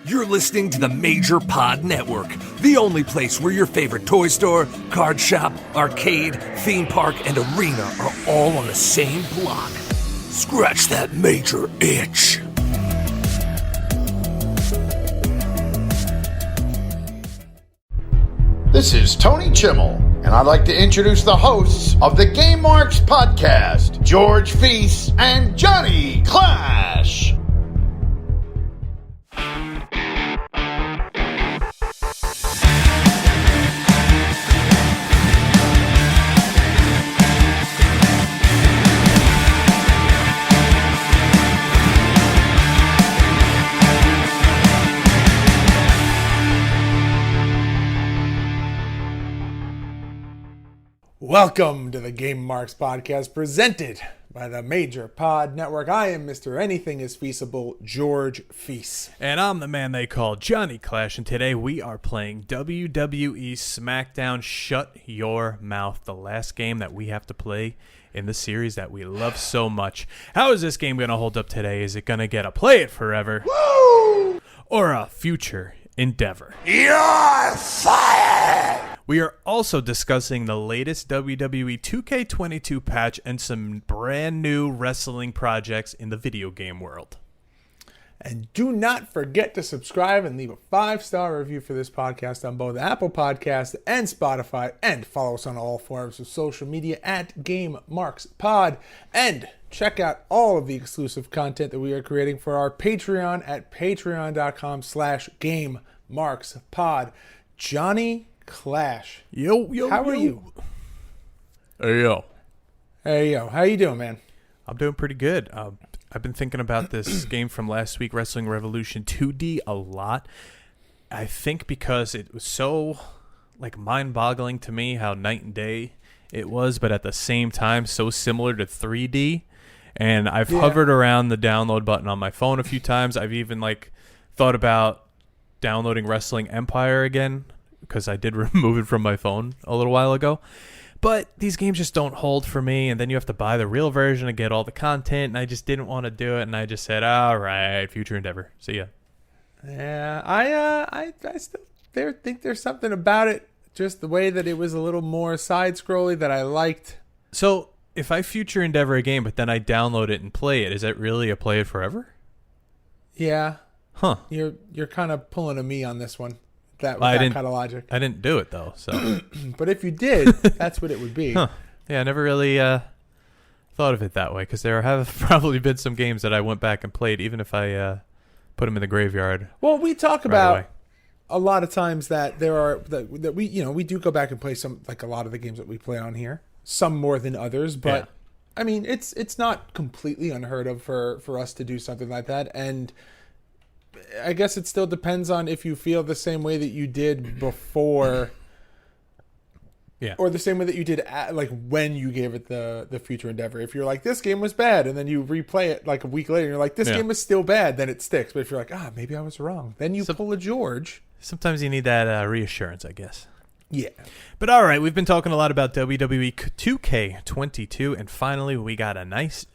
You're listening to the Major Pod Network, the only place where your favorite toy store, card shop, arcade, theme park, and arena are all on the same block. Scratch that major itch. This is Tony Chimmel, and I'd like to introduce the hosts of the Game Marks podcast, George Feis and Johnny Clash. Welcome to the Game Marks podcast presented by the Major Pod Network. I am Mr. Anything is Feasible, George Feis. And I'm the man they call Johnny Clash, and today we are playing WWE Smackdown Shut Your Mouth, the last game that we have to play in the series that we love so much. How is this game going to hold up today? Is it going to get a play it forever? Woo! Or a future endeavor? You're fired! We are also discussing the latest WWE 2K22 patch and some brand new wrestling projects in the video game world. And do not forget to subscribe and leave a 5-star review for this podcast on both Apple Podcasts and Spotify. And follow us on all forms of social media at Game Marks Pod. And check out all of the exclusive content that we are creating for our Patreon at patreon.com/GameMarksPod. Johnny Clash. Yo. How are you? Hey, yo. Hey, yo. How you doing, man? I'm doing pretty good. I've been thinking about this game from last week, Wrestling Revolution 2D, a lot. I think because it was so mind-boggling to me how night and day it was, but at the same time so similar to 3D. And I've hovered around the download button on my phone a few times. I've even thought about downloading Wrestling Empire again, because I did remove it from my phone a little while ago. But these games just don't hold for me, and then you have to buy the real version to get all the content, and I just didn't want to do it, and I just said, all right, future endeavor. See ya. Yeah, I still think there's something about it, just the way that it was a little more side-scrolly that I liked. So, if I future endeavor a game, but then I download it and play it, is that really a play it forever? Yeah. Huh. You're kind of pulling a me on this one. That kind of logic. I didn't do it, though. So, but if you did, that's what it would be. Huh. Yeah, I never really thought of it that way, because there have probably been some games that I went back and played, even if I put them in the graveyard. Well, we talk about a lot of times that there are that we do go back and play some, a lot of the games that we play on here, some more than others, but yeah. I mean, it's not completely unheard of for us to do something like that, and I guess it still depends on if you feel the same way that you did before, or the same way that you did when you gave it the future endeavor. If you're like, this game was bad, and then you replay it a week later, and you're like, this game is still bad, then it sticks. But if you're like, maybe I was wrong, then you pull a George. Sometimes you need that reassurance, I guess. Yeah. But all right, we've been talking a lot about WWE 2K22, and finally we got a nice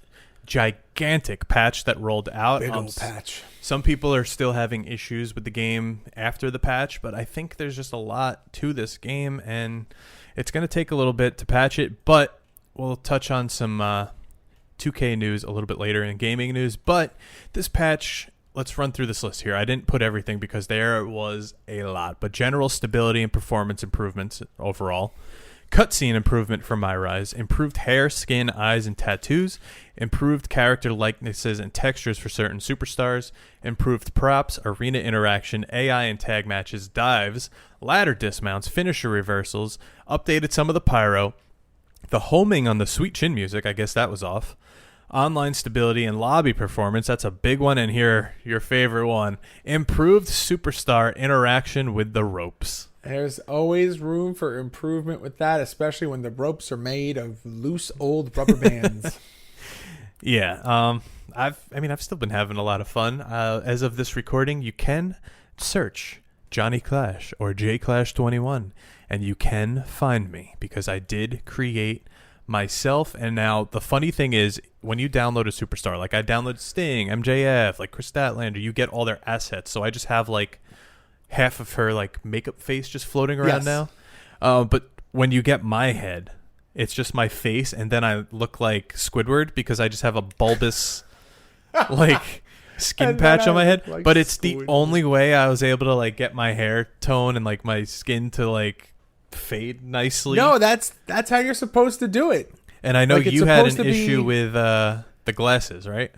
gigantic patch that rolled out. Big old patch. Some people are still having issues with the game after the patch, but I think there's just a lot to this game, and it's going to take a little bit to patch it, but we'll touch on some 2K news a little bit later in gaming news. But this patch, let's run through this list here. I didn't put everything because there was a lot, but general stability and performance improvements overall. Cutscene improvement for My Rise, improved hair, skin, eyes, and tattoos, improved character likenesses and textures for certain superstars, improved props, arena interaction, AI and tag matches, dives, ladder dismounts, finisher reversals, updated some of the pyro, the homing on the Sweet Chin music, I guess that was off, online stability and lobby performance, that's a big one, and here, your favorite one, improved superstar interaction with the ropes. There's always room for improvement with that, especially when the ropes are made of loose old rubber bands. Yeah, I've still been having a lot of fun. As of this recording, you can search Johnny Clash or JClash21, and you can find me because I did create myself. And now the funny thing is, when you download a superstar, like I download Sting, MJF, like Chris Statlander, you get all their assets. So I just have like half of her like makeup face just floating around now. But when you get my head, it's just my face, and then I look like Squidward because I just have a bulbous like skin patch on my head. Like but it's Squidward. the only way I was able to like get my hair tone and like my skin to like fade nicely. No, that's how you're supposed to do it. And I know like, it's you had supposed an to issue be- with the glasses, right?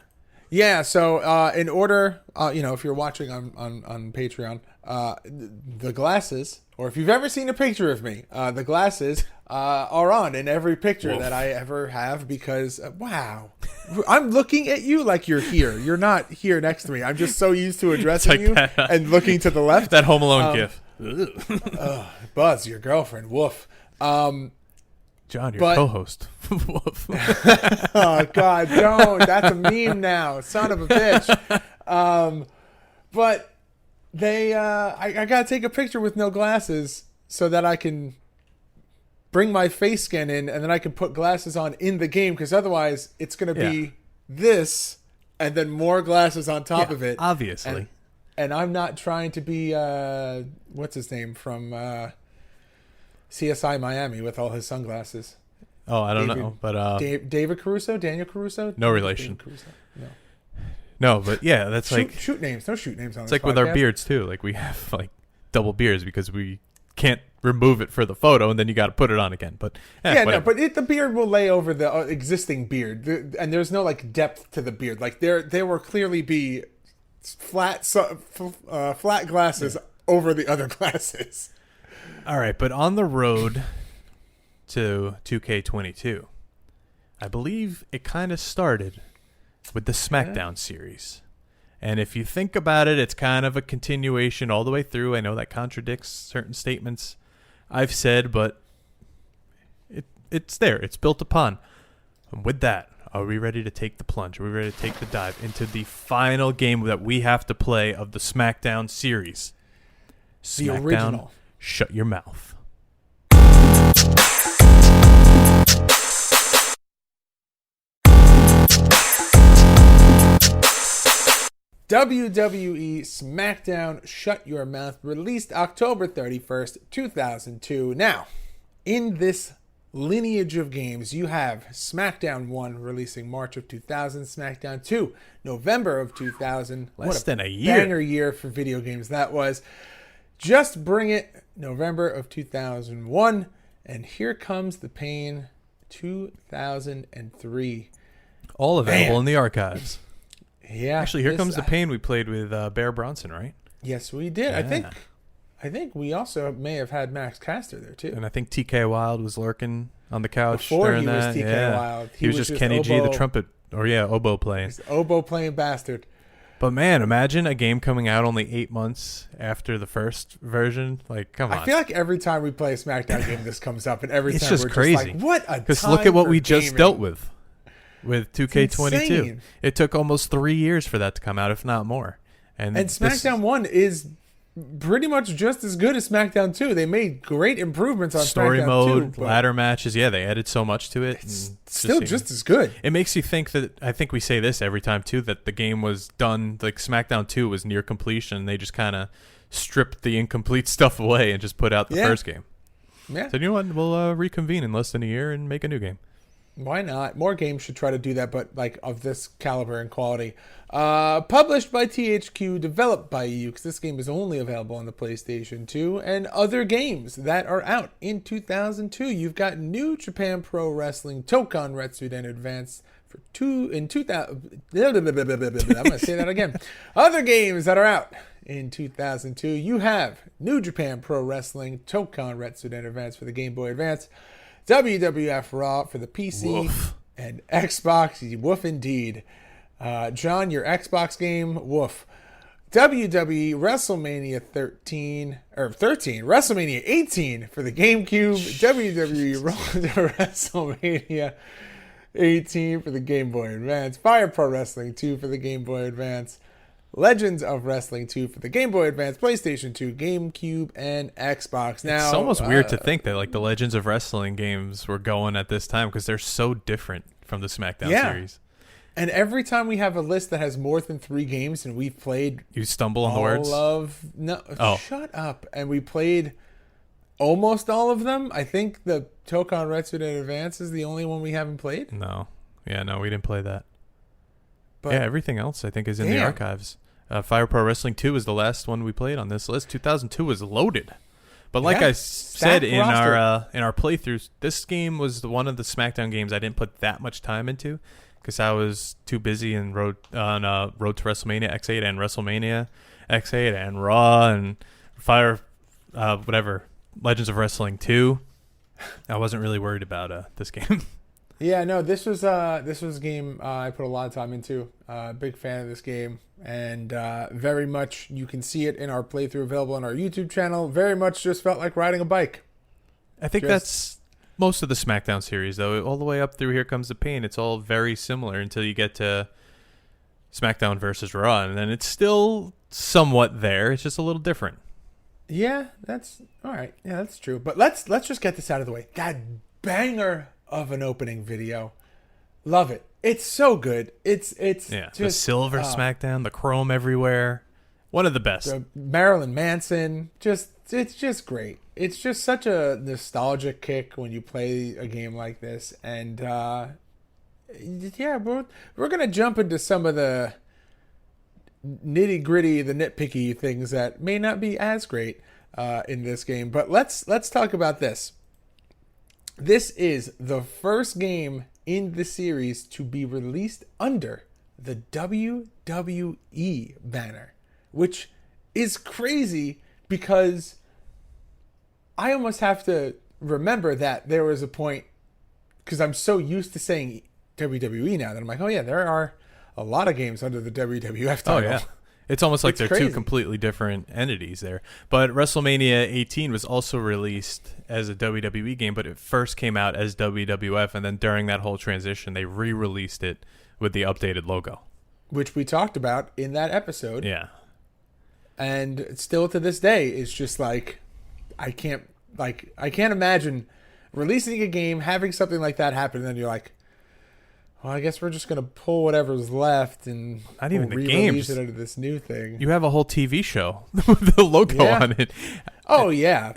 Yeah, so in order, if you're watching on Patreon, the glasses, or if you've ever seen a picture of me, the glasses are on in every picture that I ever have because, wow, I'm looking at you like you're here. You're not here next to me. I'm just so used to addressing like you that, and looking to the left. That Home Alone gif. Buzz, your girlfriend, woof. John, your but- co-host. Woof. Oh God, don't! That's a meme now, son of a bitch. But they, I gotta take a picture with no glasses so that I can bring my face scan in, and then I can put glasses on in the game. Because otherwise, it's gonna be this, and then more glasses on top of it. Obviously. And I'm not trying to be what's his name from CSI Miami with all his sunglasses. Oh, I don't David- know, but David Caruso, Daniel Caruso, no relation. David Caruso. No. No, but yeah, that's like Shoot names. No shoot names on it's this like with our podcast. beards too. Like we have like double beards because we can't remove it for the photo, and then you got to put it on again. But Yeah, whatever. no, but the beard will lay over the existing beard, and there's no like depth to the beard. Like there will clearly be flat glasses over the other glasses. All right, but on the road to 2K22, I believe it kind of started with the Smackdown series. And if you think about it, it's kind of a continuation all the way through. I know that contradicts certain statements I've said, but it's there. It's built upon. And with that, are we ready to take the plunge? Are we ready to take the dive into the final game that we have to play of the Smackdown series? The Smackdown, original. Shut your mouth. WWE Smackdown Shut Your Mouth, released October 31st, 2002. Now, in this lineage of games, you have Smackdown 1 releasing March of 2000, Smackdown 2, November of 2000. Less What than a year. Banger year for video games that was. Just Bring It, November of 2001. And Here Comes the Pain, 2003. All available Man. in the archives. Yeah. Actually, Here this- Comes the Pain we played with Bear Bronson, right? Yes, we did. Yeah. I think we also may have had Max Caster there too. And I think TK Wild was lurking on the couch Before during he was that. TK yeah. Wild. He was just Kenny G, the trumpet, or oboe playing. He's oboe playing bastard. But man, imagine a game coming out only 8 months after the first version. Like, come on. I feel like every time we play a SmackDown game, this comes up, and every It's time just we're crazy. just like, what a Because time look at what for we just gaming. dealt with 2K22. insane. It took almost 3 years for that to come out, if not more. And And SmackDown 1 is pretty much just as good as SmackDown 2. They made great improvements on story SmackDown mode, 2. but ladder matches. Yeah, they added so much to it. It's and still just as good. It makes you think that, I think we say this every time too, that the game was done, like SmackDown 2 was near completion. They just kind of stripped the incomplete stuff away and just put out the Yeah. first game. Yeah. So you know what? We'll reconvene in less than a year and make a new game. Why not? More games should try to do that, but like of this caliber and quality. Published by THQ, developed by you, because this game is only available on the PlayStation 2, and other games that are out in 2002. You've got New Japan Pro Wrestling, Tokon Retsuden Advance for 2000. I'm going to say that again. Other games that are out in 2002. You have New Japan Pro Wrestling, Tokon Retsuden Advance for the Game Boy Advance, WWF Raw for the PC Woof. and Xbox. Woof indeed. John, your Xbox game, woof. WWE WrestleMania 13, WrestleMania 18 for the GameCube. WWE WrestleMania 18 for the Game Boy Advance. Fire Pro Wrestling 2 for the Game Boy Advance. Legends of Wrestling 2 for the Game Boy Advance, PlayStation 2, GameCube, and Xbox. Now, it's almost weird to think that like the Legends of Wrestling games were going at this time because they're so different from the Smackdown series. And every time we have a list that has more than 3 games and we've played... You stumble on the words? Shut up. And we played almost all of them. I think the Tokon Retsuden Advance is the only one we haven't played. No. Yeah, no, we didn't play that. But, yeah, everything else I think is in the archives. Fire Pro Wrestling 2 is the last one we played on this list. 2002 was loaded. But like I said in our playthroughs, this game was one of the Smackdown games I didn't put that much time into because I was too busy and Road to WrestleMania X8 and WrestleMania X8 and Raw and Legends of Wrestling 2. I wasn't really worried about this game. Yeah, no, this was a game I put a lot of time into. Big fan of this game, and very much you can see it in our playthrough available on our YouTube channel. Very much just felt like riding a bike. I think that's most of the Smackdown series, though. All the way up through Here Comes the Pain, it's all very similar until you get to Smackdown versus Raw, and then it's still somewhat there. It's just a little different. Yeah, that's all right. Yeah, that's true. But let's just get this out of the way. That banger of an opening video. Love it. It's so good. It's just the silver Smackdown, the chrome everywhere. One of the best. The Marilyn Manson. It's just great. It's just such a nostalgic kick when you play a game like this. And we're gonna jump into some of the nitty gritty, the nitpicky things that may not be as great in this game. But let's talk about this. This is the first game in the series to be released under the WWE banner, which is crazy because I almost have to remember that there was a point, because I'm so used to saying WWE now that I'm like, oh yeah, there are a lot of games under the WWF title. Oh yeah. It's almost like they're crazy. Two completely different entities there. But WrestleMania 18 was also released as a WWE game, but it first came out as WWF, and then during that whole transition, they re-released it with the updated logo. Which we talked about in that episode. Yeah. And still to this day, it's just like, I can't imagine releasing a game, having something like that happen, and then you're like, well, I guess we're just going to pull whatever's left and not even the games. It under this new thing. You have a whole TV show with the logo on it. Oh, yeah.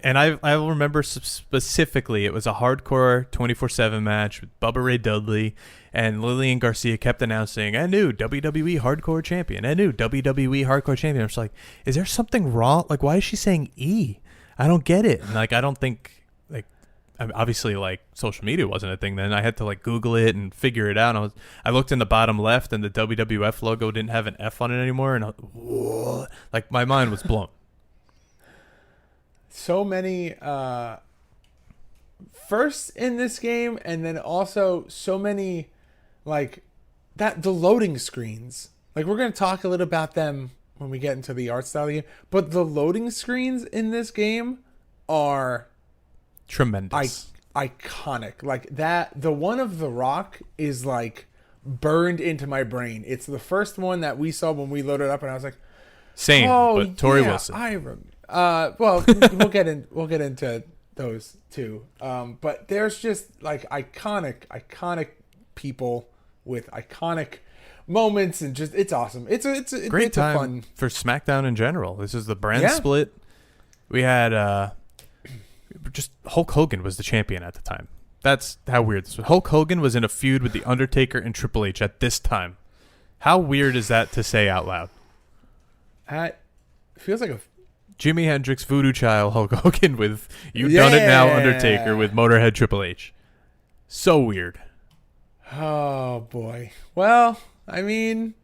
And I remember specifically it was a hardcore 24/7 match with Bubba Ray Dudley, and Lillian Garcia kept announcing, a new WWE Hardcore Champion, a new WWE Hardcore Champion. I was like, is there something wrong? Like, why is she saying E? I don't get it. And like, I don't think... Obviously, like, social media wasn't a thing then. I had to like Google it and figure it out. I looked in the bottom left, and the WWF logo didn't have an F on it anymore, and like my mind was blown. So many firsts in this game, and then also so many like that the loading screens. Like, we're gonna talk a little about them when we get into the art style of the game, but the loading screens in this game are tremendous, iconic. Like that, the one of The Rock is like burned into my brain. It's the first one that we saw when we loaded up, and I was like, same. But Tori Wilson. Well, we'll get into those too. But there's just like iconic people with iconic moments, and just it's awesome. It's a great time fun for SmackDown in general. This is the brand split. We had just Hulk Hogan was the champion at the time. That's how weird this was. Hulk Hogan was in a feud with The Undertaker and Triple H at this time. How weird is that to say out loud? It feels like a Jimi Hendrix, Voodoo Child, Hulk Hogan with You've Done It Now, Undertaker with Motorhead, Triple H. So weird. Oh boy. Well, I mean,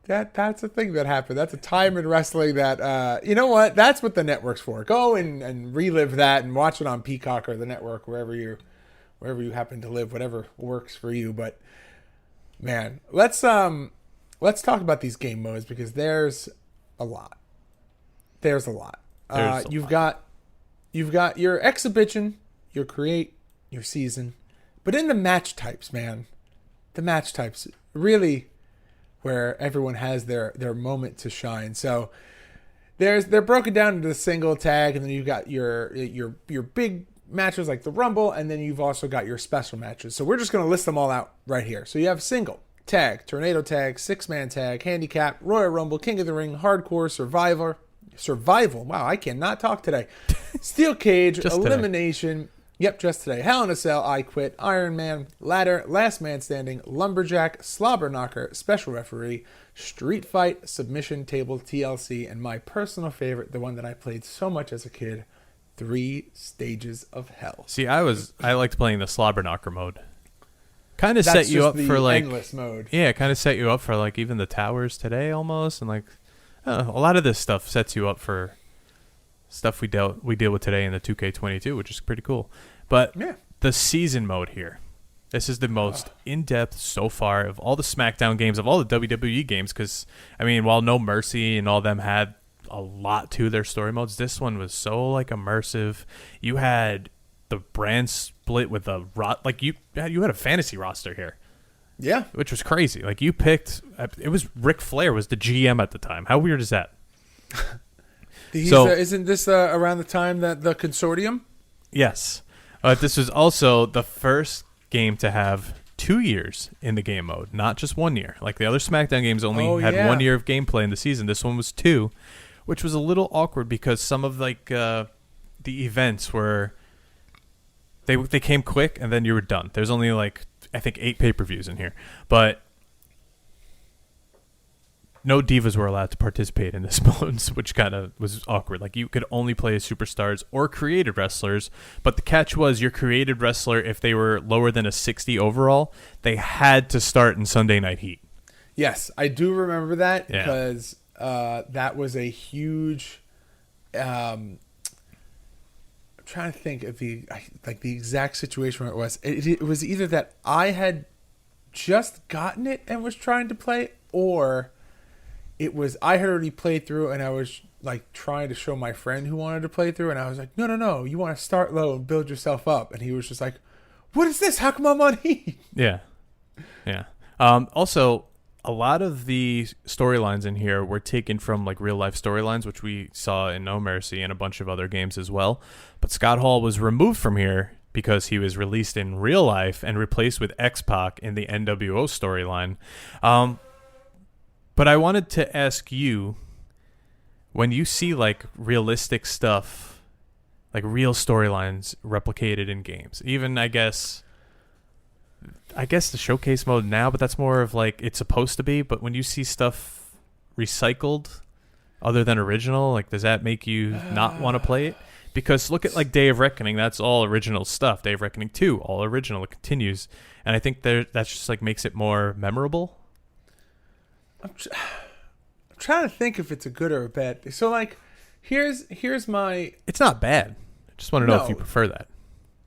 that's a thing that happened. That's a time in wrestling that, you know what? That's what the network's for. Go and relive that and watch it on Peacock or the network, wherever you happen to live, whatever works for you. But man, let's talk about these game modes, because there's a lot. You've got your exhibition, your create, your season, but in the match types, man, the match types really where everyone has their moment to shine. So they're broken down into the single, tag, and then you've got your big matches like the Rumble, and then you've also got your special matches. So we're just going to list them all out right here. So you have single, tag, tornado tag, 6-man tag, handicap, Royal Rumble, King of the Ring, hardcore, survival. Wow, I cannot talk today. Steel cage, elimination. Today. Yep, just today. Hell in a Cell, I Quit, Iron Man, Ladder, Last Man Standing, Lumberjack, Slobber Knocker, Special Referee, Street Fight, Submission Table, TLC, and my personal favorite, the one that I played so much as a kid, 3 Stages of Hell. See, I liked playing the Slobber Knocker mode. Kind of set you up for like endless mode. Yeah, kind of set you up for like even the towers today almost, and like a lot of this stuff sets you up for stuff we deal with today in the 2K22, which is pretty cool. But the season mode here, this is the most in-depth so far of all the Smackdown games, of all the WWE games, because I mean, while No Mercy and all them had a lot to their story modes, this one was so like immersive. You had the brand split with a like you had a fantasy roster here, which was crazy. Like you picked, it was Ric Flair was the GM at the time. How weird is that? Isn't this around the time that the Consortium? Yes, this was also the first game to have 2 years in the game mode, not just 1 year. Like the other Smackdown games only had 1 year of gameplay in the season. This one was 2, which was a little awkward because some of like the events were they came quick and then you were done. There's only like I think 8 pay-per-views in here, but no divas were allowed to participate in this mode, which kind of was awkward. Like you could only play as superstars or created wrestlers, but the catch was your created wrestler, if they were lower than a 60 overall, they had to start in Sunday Night Heat. Yes, I do remember that because that was a huge. I'm trying to think of the exact situation where it was. It was either that I had just gotten it and was trying to play, or it was I had already played through and I was like trying to show my friend who wanted to play through, and I was like, no, you want to start low and build yourself up, and he was just like, what is this? How come I'm on Heat? Yeah. Also, a lot of the storylines in here were taken from like real life storylines, which we saw in No Mercy and a bunch of other games as well. But Scott Hall was removed from here because he was released in real life and replaced with X-Pac in the NWO storyline. But I wanted to ask you, when you see like realistic stuff, like real storylines replicated in games, even I guess the showcase mode now, but that's more of like it's supposed to be. But when you see stuff recycled other than original, like does that make you not want to play it? Because look at like Day of Reckoning, that's all original stuff. Day of Reckoning 2, all original, it continues. And I think that's just like makes it more memorable. I'm trying to think if it's a good or a bad thing. So like here's my. It's not bad. I just want to know if you prefer that.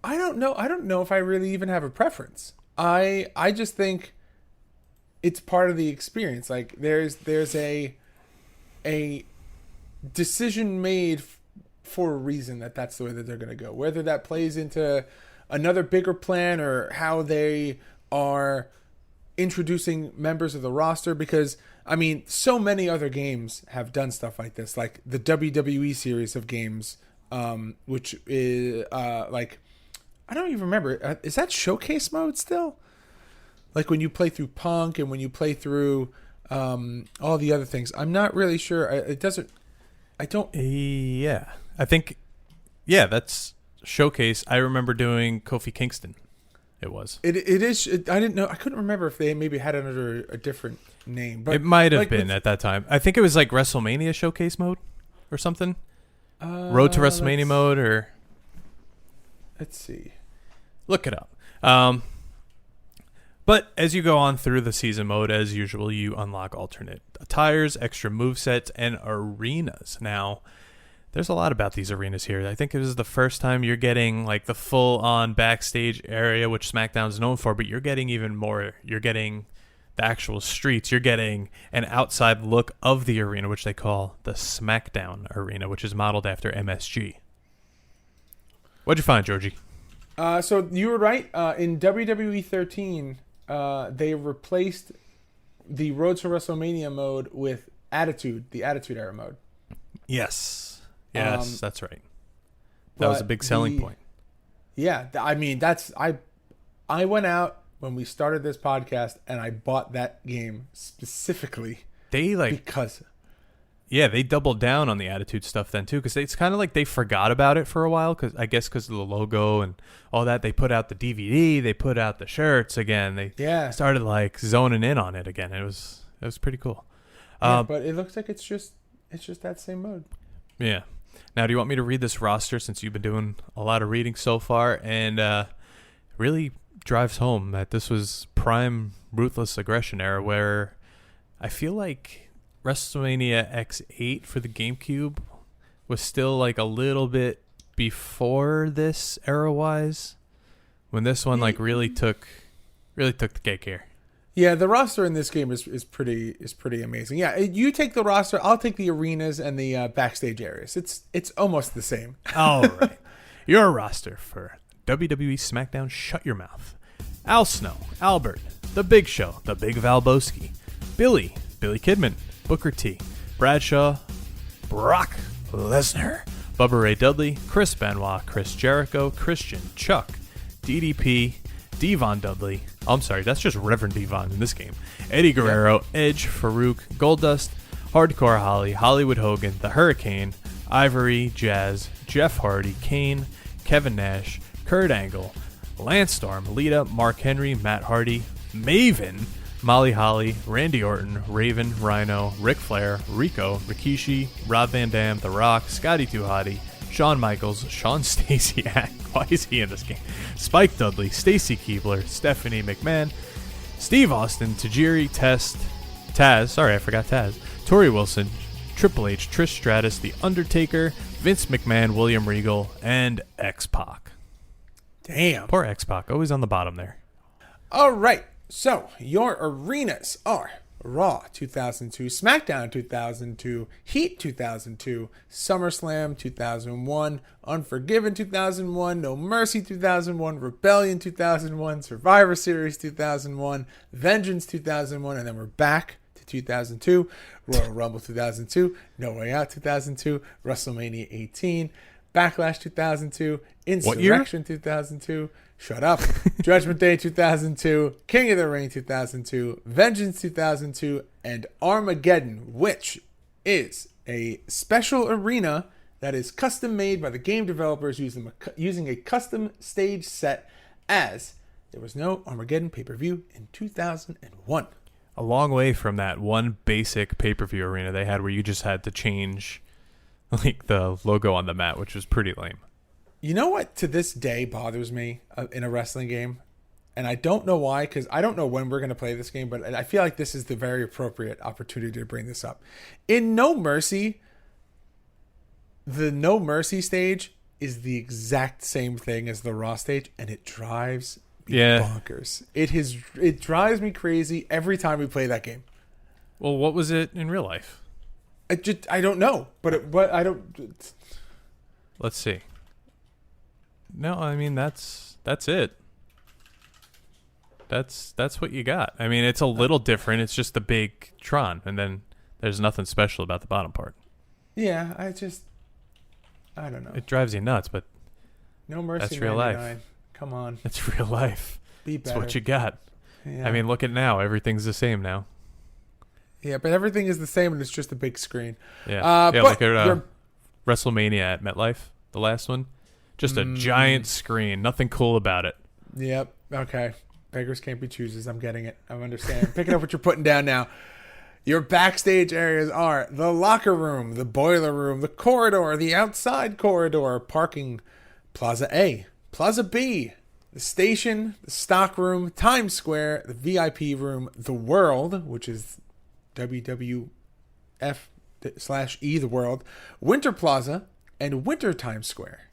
I don't know if I really even have a preference. I just think it's part of the experience. Like there's a decision made for a reason that's the way that they're going to go. Whether that plays into another bigger plan or how they are introducing members of the roster, because I mean, so many other games have done stuff like this, like the WWE series of games, which is like. I don't even remember. Is that showcase mode still? Like when you play through Punk and when you play through all the other things. I'm not really sure. It doesn't. I don't. Yeah, I think. Yeah, that's showcase. I remember doing Kofi Kingston. It was. It is. I didn't know. I couldn't remember if they maybe had it under a different name. But it might have been at that time. I think it was like WrestleMania showcase mode or something. Road to WrestleMania mode or. Let's see. Look it up. But as you go on through the season mode, as usual, you unlock alternate attires, extra movesets, and arenas. Now, there's a lot about these arenas here. I think it was the first time you're getting like the full-on backstage area, which SmackDown's known for, but you're getting even more. You're getting the actual streets. You're getting an outside look of the arena, which they call the Smackdown Arena, which is modeled after MSG. What'd you find, Georgie? So you were right. In WWE 13, they replaced the Road to WrestleMania mode with Attitude, the Attitude Era mode. Yes, that's right. That was a big selling point. Yeah, I mean, I went out when we started this podcast and I bought that game specifically because they doubled down on the Attitude stuff then too, because it's kind of like they forgot about it for a while, because I guess because of the logo and all that. They put out the DVD, they put out the shirts again. They started like zoning in on it again. It was pretty cool. But it looks like it's just that same mode. Yeah. Now, do you want me to read this roster, since you've been doing a lot of reading so far, and really drives home that this was prime Ruthless Aggression era, where I feel like WrestleMania X8 for the GameCube was still like a little bit before this era-wise, when this one like really took the cake here. Yeah, the roster in this game is pretty amazing. Yeah, you take the roster, I'll take the arenas and the backstage areas. It's almost the same. All right. Your roster for WWE Smackdown Shut Your Mouth. Al Snow, Albert, The Big Show, The Big Valboski, Billy Kidman, Booker T, Bradshaw, Brock Lesnar, Bubba Ray Dudley, Chris Benoit, Chris Jericho, Christian, Chuck, DDP, Devon Dudley. I'm sorry, that's just Reverend Devon in this game. Eddie Guerrero, Edge, Farouk, Goldust, Hardcore Holly, Hollywood Hogan, The Hurricane, Ivory, Jazz, Jeff Hardy, Kane, Kevin Nash, Kurt Angle, Lance Storm, Lita, Mark Henry, Matt Hardy, Maven, Molly Holly, Randy Orton, Raven, Rhino, Ric Flair, Rico, Rikishi, Rob Van Dam, The Rock, Scotty 2 Hotty, Shawn Michaels, Shawn Stasiak, why is he in this game? Spike Dudley, Stacy Keibler, Stephanie McMahon, Steve Austin, Tajiri, Taz, sorry I forgot Taz, Tori Wilson, Triple H, Trish Stratus, The Undertaker, Vince McMahon, William Regal, and X-Pac. Damn. Poor X-Pac, always on the bottom there. All right, so your arenas are Raw 2002, SmackDown 2002, Heat 2002, SummerSlam 2001, Unforgiven 2001, No Mercy 2001, Rebellion 2001, Survivor Series 2001, Vengeance 2001, and then we're back to 2002, Royal Rumble 2002, No Way Out 2002, WrestleMania 18, Backlash 2002, Insurrection 2002, shut up, Judgment Day 2002, King of the Ring 2002, Vengeance 2002, and Armageddon, which is a special arena that is custom made by the game developers using a custom stage set, as there was no Armageddon pay-per-view in 2001. A long way from that one basic pay-per-view arena they had where you just had to change like the logo on the mat, which was pretty lame. You know what to this day bothers me in a wrestling game? And I don't know why, because I don't know when we're going to play this game, but I feel like this is the very appropriate opportunity to bring this up. In No Mercy, the No Mercy stage is the exact same thing as the Raw stage, and it drives me bonkers. It drives me crazy every time we play that game. Well, what was it in real life? I don't know, but I don't. Let's see. No, I mean that's it. That's what you got. I mean, it's a little different. It's just the big Tron, and then there's nothing special about the bottom part. Yeah, I don't know. It drives you nuts, but No Mercy. That's real 99. Life. Come on. It's real life. Be better. That's what you got. Yeah. I mean, look at now. Everything's the same now. Yeah, but everything is the same, and it's just a big screen. Yeah, look at WrestleMania at MetLife, the last one. Just a giant screen. Nothing cool about it. Yep. Okay. Beggars can't be choosers. I'm getting it. I understand. Picking up what you're putting down now. Your backstage areas are the locker room, the boiler room, the corridor, the outside corridor, parking, Plaza A, Plaza B, the station, the stock room, Times Square, the VIP room, the World, which is WWF/E, the World, Winter Plaza, and Winter Times Square.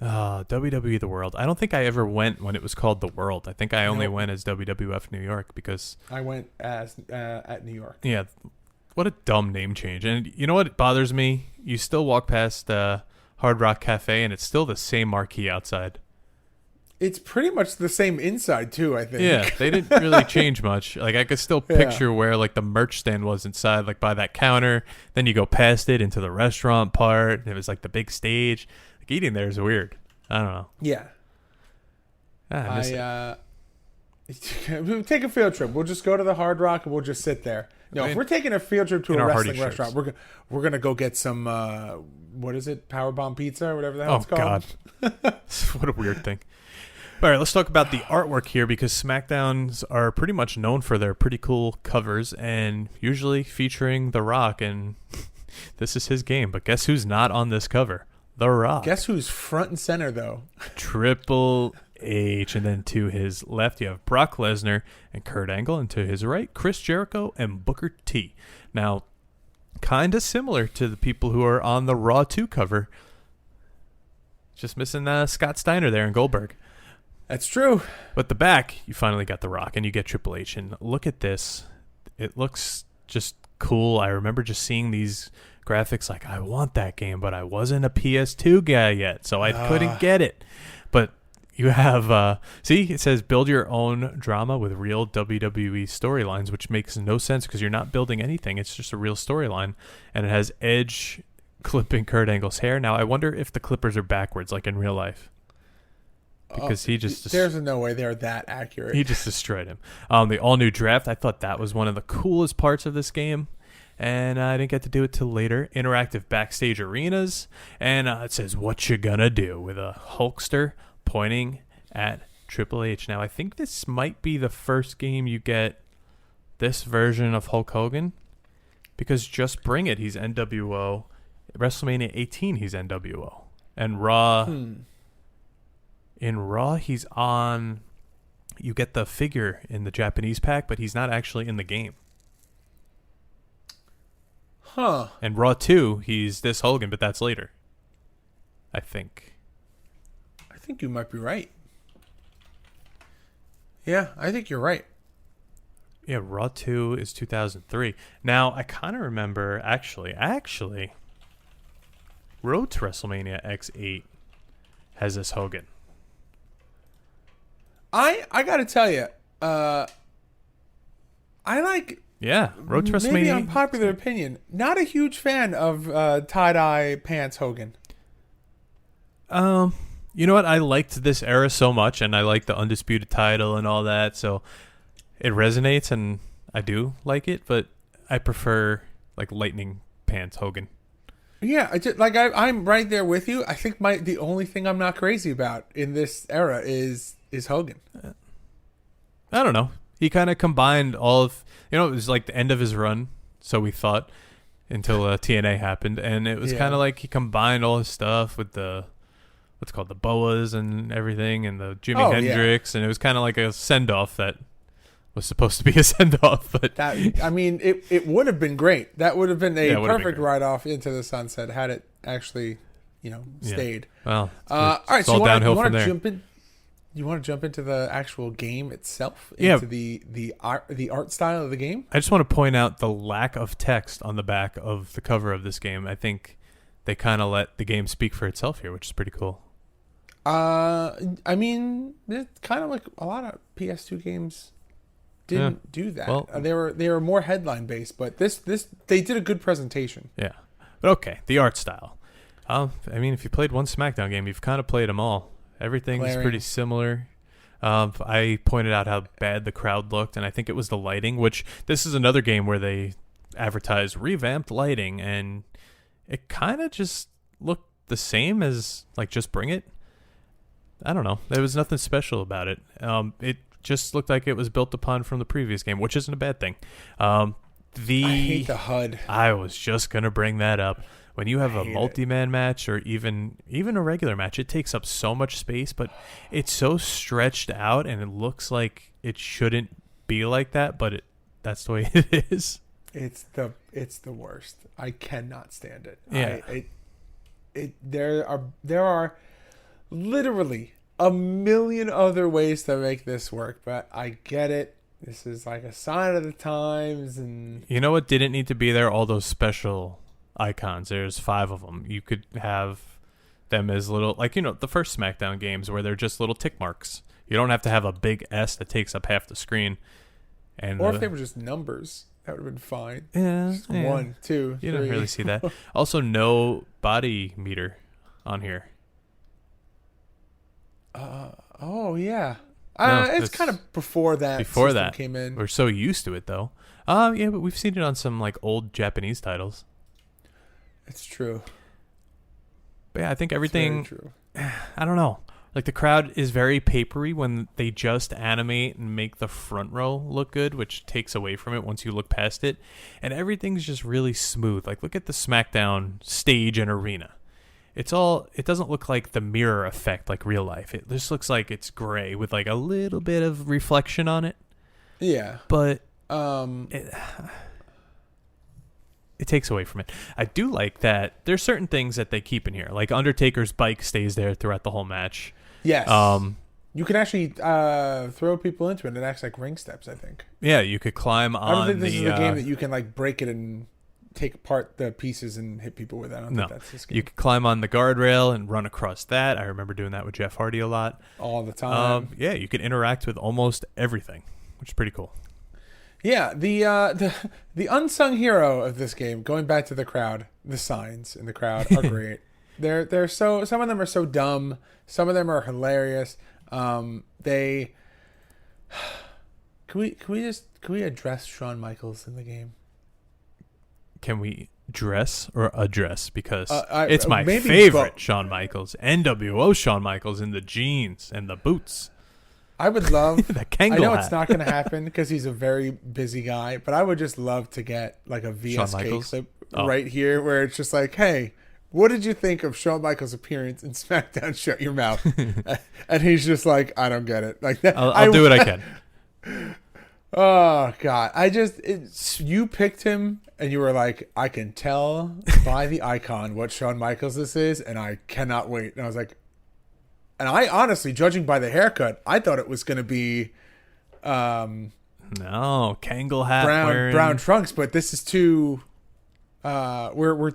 WWE The World. I don't think I ever went when it was called The World. I think I only went as WWF New York because... I went as at New York. Yeah. What a dumb name change. And you know what bothers me? You still walk past Hard Rock Cafe and it's still the same marquee outside. It's pretty much the same inside too, I think. Yeah, they didn't really change much. Like I could still picture where like the merch stand was inside, like by that counter. Then you go past it into the restaurant part. And it was like the big stage. Like eating there is weird. I don't know. Yeah. I miss it. We'll take a field trip. We'll just go to the Hard Rock and we'll just sit there. No, if we're taking a field trip to a wrestling restaurant, we're gonna go get some what is it, Powerbomb pizza or whatever the hell it's called. Oh God, what a weird thing. All right, let's talk about the artwork here because Smackdowns are pretty much known for their pretty cool covers and usually featuring The Rock, and this is his game. But guess who's not on this cover? The Rock. Guess who's front and center, though? Triple H. And then to his left, you have Brock Lesnar and Kurt Angle. And to his right, Chris Jericho and Booker T. Now, kind of similar to the people who are on the Raw 2 cover. Just missing Scott Steiner there and Goldberg. That's true. But the back, you finally got The Rock and you get Triple H. And look at this. It looks just cool. I remember just seeing these graphics like, I want that game, but I wasn't a PS2 guy yet, so I couldn't get it. But you have, see, it says build your own drama with real WWE storylines, which makes no sense because you're not building anything. It's just a real storyline. And it has Edge clipping Kurt Angle's hair. Now, I wonder if the clippers are backwards, like in real life. Because he just... There's no way they're that accurate. He just destroyed him. The all-new draft, I thought that was one of the coolest parts of this game. And I didn't get to do it till later. Interactive backstage arenas. And it says, what you gonna do? With a Hulkster pointing at Triple H. Now, I think this might be the first game you get this version of Hulk Hogan. Because Just Bring It, he's NWO. WrestleMania 18, he's NWO. And Raw... In Raw, he's on... You get the figure in the Japanese pack, but he's not actually in the game. Huh. And Raw 2, he's this Hogan, but that's later. I think. I think you might be right. Yeah, I think you're right. Yeah, Raw 2 is 2003. Now, I kind of remember, actually, Road to WrestleMania X8 has this Hogan. I gotta tell you, I like... Yeah, Road to WrestleMania. Maybe unpopular opinion. Not a huge fan of tie-dye pants Hogan. You know what? I liked this era so much, and I like the Undisputed title and all that, so it resonates, and I do like it, but I prefer, like, lightning pants Hogan. Yeah, I'm right there with you. I think the only thing I'm not crazy about in this era is Hogan. I don't know. He kind of combined all of, it was like the end of his run, so we thought, until TNA happened, and it was kind of like he combined all his stuff with the, what's called the boas and everything, and the Jimi Hendrix, and it was kind of like a send-off that was supposed to be a send-off, but it would have been great. That would have been a perfect ride-off into the sunset had it actually, stayed. Well, all right, so all downhill from there. You want to jump into the actual game itself? Into the art style of the game? I just want to point out the lack of text on the back of the cover of this game. I think they kind of let the game speak for itself here, which is pretty cool. It's kind of like a lot of PS2 games didn't do that. Well, they were more headline based, but this they did a good presentation. Yeah, but okay, the art style. If you played one SmackDown game, you've kind of played them all. Everything is pretty similar. I pointed out how bad the crowd looked, and I think it was the lighting, which this is another game where they advertised revamped lighting, and it kind of just looked the same as, like, Just Bring It. I don't know. There was nothing special about it. It just looked like it was built upon from the previous game, which isn't a bad thing. I hate the HUD. I was just going to bring that up. When you have a multi-man match or even a regular match, it takes up so much space, but it's so stretched out, and it looks like it shouldn't be like that, but that's the way it is. It's the worst. I cannot stand it. Yeah. There are literally a million other ways to make this work, but I get it. This is like a sign of the times, and you know what didn't need to be there? All those special icons. There's 5 of them. You could have them as little, like, the first SmackDown games where they're just little tick marks. You don't have to have a big S that takes up half the screen. And or if they were just numbers, that would have been fine. Yeah, just 1, 2, you 3. don't really see that. Also, no body meter on here. Oh yeah. No, it's kind of before that. Before system that came in. We're so used to it though. Yeah, but we've seen it on some like old Japanese titles. It's true. But yeah, I think It's everything. very true. I don't know. Like the crowd is very papery when they just animate and make the front row look good, which takes away from it once you look past it. And everything's just really smooth. Like look at the SmackDown stage and arena. It doesn't look like the mirror effect like real life. It just looks like it's gray with like a little bit of reflection on it. Yeah. But it takes away from it. I do like that there's certain things that they keep in here. Like Undertaker's bike stays there throughout the whole match. Yes. You can actually throw people into it. It acts like ring steps, I think. Yeah, you could climb on. I don't think this is a game that you can like break it and take apart the pieces and hit people with. I don't think that's this game. You could climb on the guardrail and run across that. I remember doing that with Jeff Hardy a lot. All the time. Yeah, you could interact with almost everything, which is pretty cool. Yeah, the unsung hero of this game, going back to the crowd, the signs in the crowd are great. They're so, some of them are so dumb, some of them are hilarious. Can we address Shawn Michaels in the game? Can we dress or address? Because it's my favorite Shawn Michaels, NWO Shawn Michaels in the jeans and the boots. I would love the I know hat. It's not going to happen because he's a very busy guy, but I would just love to get like a VSK clip right here where it's just like, hey, what did you think of Shawn Michaels' appearance in SmackDown Shut Your Mouth? And he's just like, I don't get it. Like that. I'll do what I can. Oh God. You picked him and you were like, I can tell by the icon what Shawn Michaels this is, and I cannot wait. And I was like, and I honestly, judging by the haircut, I thought it was going to be no, Kangol hat brown trunks, but this is too we're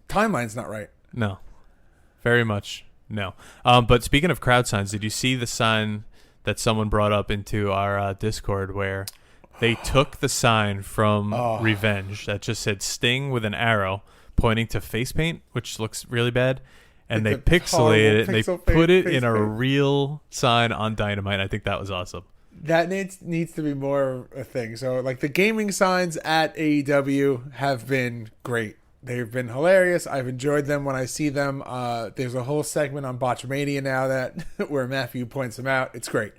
timeline's not right. No. Very much no. But speaking of crowd signs, did you see the sign that someone brought up into our Discord where they took the sign from Revenge that just said Sting with an arrow pointing to face paint, which looks really bad, and they pixelated it and they put it in a real sign on Dynamite. I think that was awesome. That needs to be more a thing. So like the gaming signs at AEW have been great. They've been hilarious. I've enjoyed them when I see them. There's a whole segment on Botchamania now that where Matthew points them out. It's great.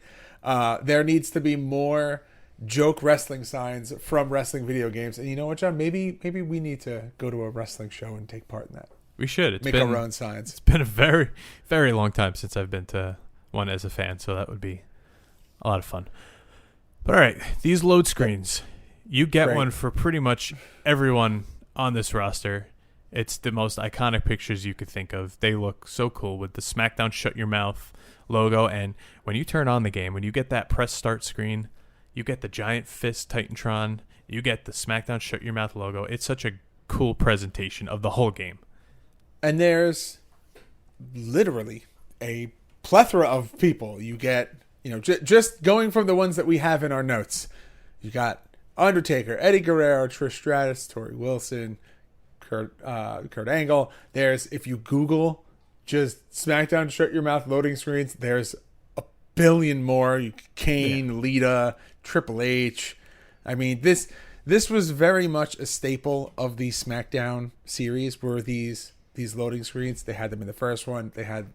There needs to be more joke wrestling signs from wrestling video games. And you know what, John? Maybe we need to go to a wrestling show and take part in that. We should. Make our own signs. It's been a very, very long time since I've been to one as a fan, so that would be a lot of fun. But all right, these load screens, you get one for pretty much everyone on this roster. It's the most iconic pictures you could think of. They look so cool with the SmackDown Shut Your Mouth logo, and when you turn on the game, when you get that press start screen, you get the giant fist Titantron, you get the SmackDown Shut Your Mouth logo. It's such a cool presentation of the whole game. And there's literally a plethora of people. You get, just going from the ones that we have in our notes. You got Undertaker, Eddie Guerrero, Trish Stratus, Tori Wilson, Kurt Angle. There's, if you Google just SmackDown Shut Your Mouth loading screens, there's a billion more. Kane, Lita, Triple H. I mean, this was very much a staple of the SmackDown series, were these loading screens. They had them in the first one. They had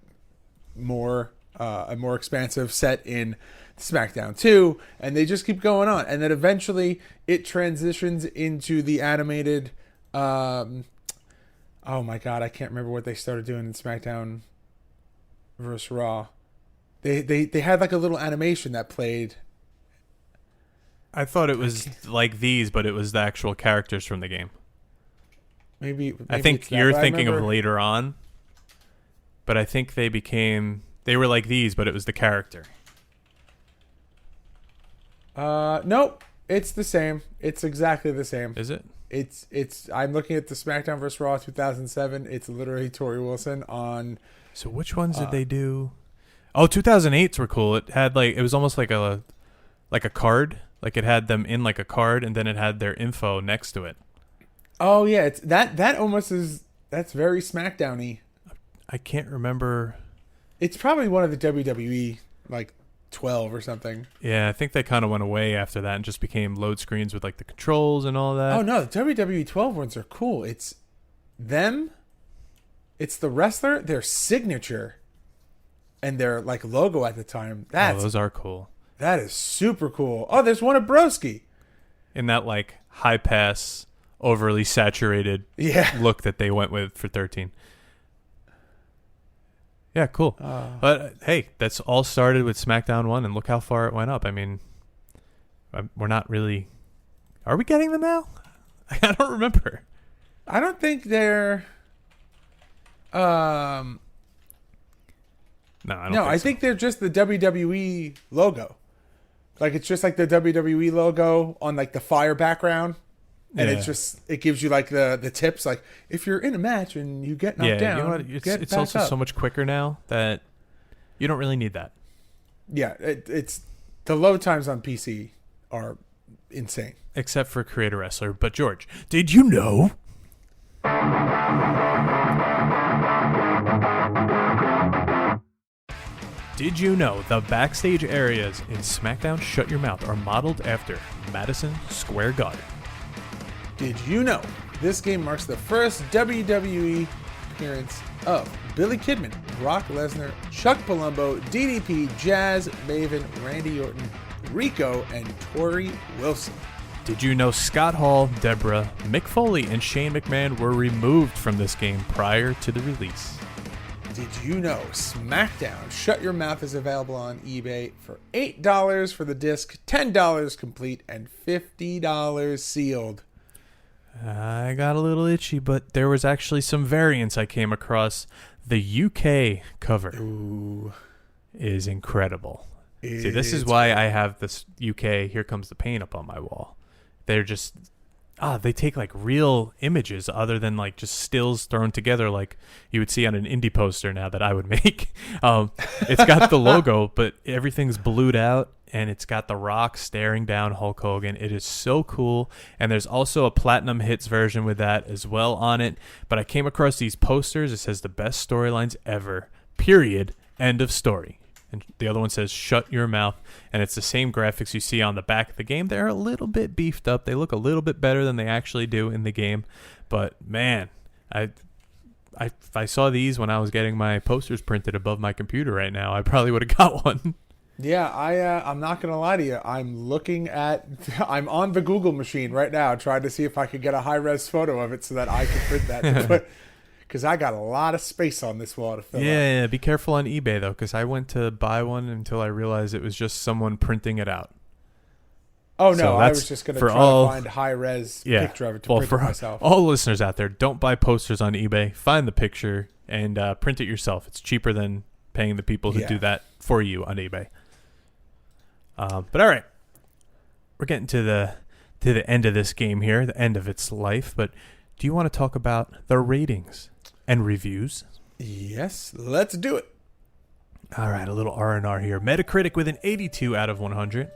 a more expansive set in SmackDown 2, and they just keep going on. And then eventually it transitions into the animated oh my God, I can't remember what they started doing in SmackDown vs. Raw. They had like a little animation that played. I thought it was like these, but it was the actual characters from the game. Maybe I think you're thinking of later on, but I think they were like these, but it was the character. Nope. It's the same. It's exactly the same. Is it? It's. I'm looking at the SmackDown vs. Raw 2007. It's literally Tori Wilson on. So which ones did they do? Oh, 2008s were cool. It had it was almost like a card. Like it had them in like a card, and then it had their info next to it. Oh yeah, it's that almost is. That's very SmackDown-y. I can't remember. It's probably one of the WWE 12 or something. Yeah, I think they kind of went away after that and just became load screens with the controls and all that. Oh no, the WWE 12 ones are cool. It's them. It's the wrestler, their signature, and their logo at the time. Those are cool. That is super cool. Oh, there's one of Broski. In that high pass, overly saturated look that they went with for 13. Yeah, cool. But hey, that's all started with SmackDown 1, and look how far it went up. I mean, we're not really... Are we getting them now? I don't remember. I don't think they're... No, I don't think I so. think they're just the WWE logo. It's just the WWE logo on the fire background. And it gives you the tips. If you're in a match and you get knocked down, you know what? It's also up. so much quicker now that you don't really need that. Yeah, it's the load times on PC are insane. Except for Creator Wrestler. But George, did you know? Did you know the backstage areas in SmackDown Shut Your Mouth are modeled after Madison Square Garden? Did you know this game marks the first WWE appearance of Billy Kidman, Brock Lesnar, Chuck Palumbo, DDP, Jazz, Maven, Randy Orton, Rico, and Tori Wilson? Did you know Scott Hall, Deborah, Mick Foley, and Shane McMahon were removed from this game prior to the release? Did you know SmackDown Shut Your Mouth is available on eBay for $8 for the disc, $10 complete, and $50 sealed? I got a little itchy, but there was actually some variants I came across. The UK cover is incredible. See, this is why I have this UK Here Comes the Pain up on my wall. They're just... they take real images other than just stills thrown together like you would see on an indie poster now that I would make. It's got the logo, but everything's blued out, and it's got The Rock staring down Hulk Hogan. It is so cool, and there's also a Platinum Hits version with that as well on it. But I came across these posters. It says the best storylines ever, period, end of story. And the other one says, shut your mouth. And it's the same graphics you see on the back of the game. They're a little bit beefed up. They look a little bit better than they actually do in the game. But, man, if I saw these when I was getting my posters printed above my computer right now, I probably would have got one. Yeah, I'm not going to lie to you. I'm on the Google machine right now trying to see if I could get a high-res photo of it so that I could print that. Because I got a lot of space on this wall to fill up. Yeah, be careful on eBay, though, because I went to buy one until I realized it was just someone printing it out. Oh, no, so I was just going to try to find a high-res picture of it to print it myself. All the listeners out there, don't buy posters on eBay. Find the picture and print it yourself. It's cheaper than paying the people who do that for you on eBay. But all right, we're getting to the end of this game here, the end of its life. But do you want to talk about the ratings and reviews? Yes, let's do it. All right, a little R&R here. Metacritic with an 82 out of 100.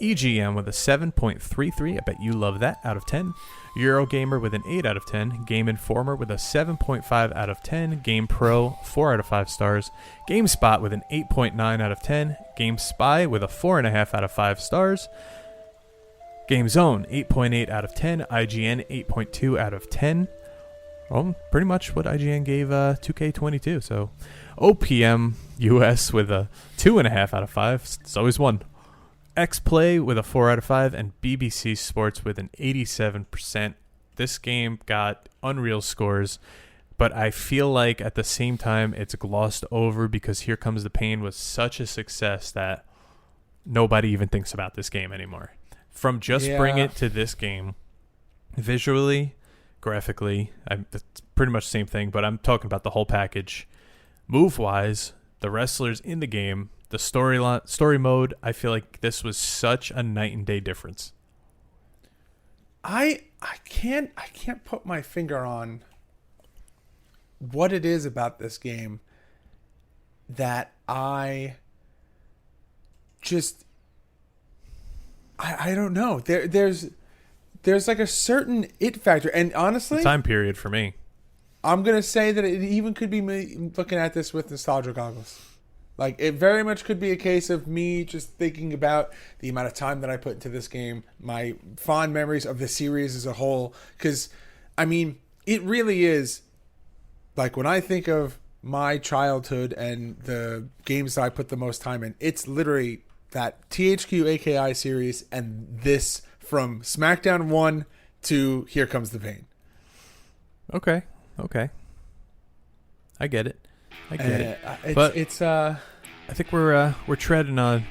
EGM with a 7.33. I bet you love that, out of 10. Eurogamer with an 8 out of 10. Game Informer with a 7.5 out of 10. Game Pro, 4 out of 5 stars. GameSpot with an 8.9 out of 10. GameSpy with a 4.5 out of 5 stars. GameZone, 8.8 out of 10. IGN, 8.2 out of 10. Well, pretty much what IGN gave 2K22. So, OPM US with a 2.5 out of 5. It's always one. X-Play with a 4 out of 5. And BBC Sports with an 87%. This game got unreal scores. But I feel like at the same time it's glossed over because Here Comes the Pain was such a success that nobody even thinks about this game anymore. From Just Bring It to this game, visually, graphically, it's pretty much the same thing, but I'm talking about the whole package. Move-wise, the wrestlers in the game, the story mode, I feel like this was such a night and day difference. I I can't put my finger on what it is about this game that I don't know. There's like a certain it factor, and honestly, The time period for me. I'm gonna say that it even could be me looking at this with nostalgia goggles. Like, it very much could be a case of me just thinking about the amount of time that I put into this game, my fond memories of the series as a whole. Because, I mean, it really is, like, when I think of my childhood and the games that I put the most time in, it's literally that THQ AKI series and this from Smackdown 1 to Here Comes the Pain. Okay. I get it. But I think we're treading on